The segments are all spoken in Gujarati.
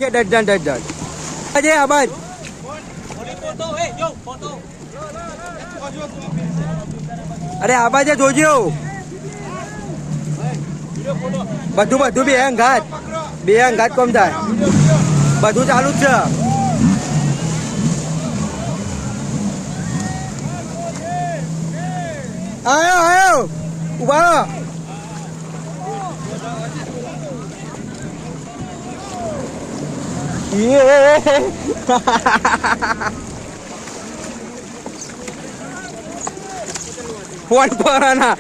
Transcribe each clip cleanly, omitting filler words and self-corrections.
ઓકે ડન અજય આબાદ અરે આબાજે જોજો બધું બે અંગાત કોમ થાય બધું ચાલુ જ છે આયો ઉભા ફોન પર ના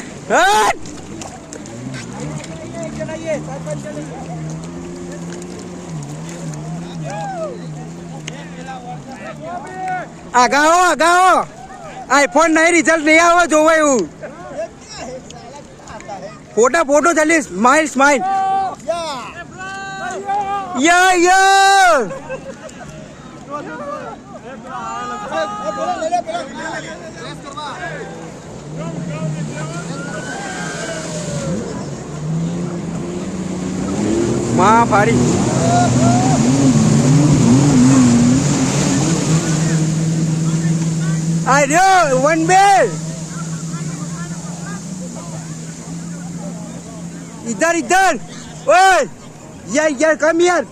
આગાઓ આઈફોન નહીં રિઝલ્ટ નહીં આવો જોવા એવું ફોટો ચાલી સ્માઈલ યો માં ફાડી અરે વન બેલ इधर ओए यार कम यार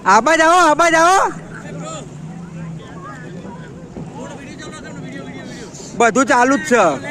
आबा जाओ બધું ચાલુ જ છે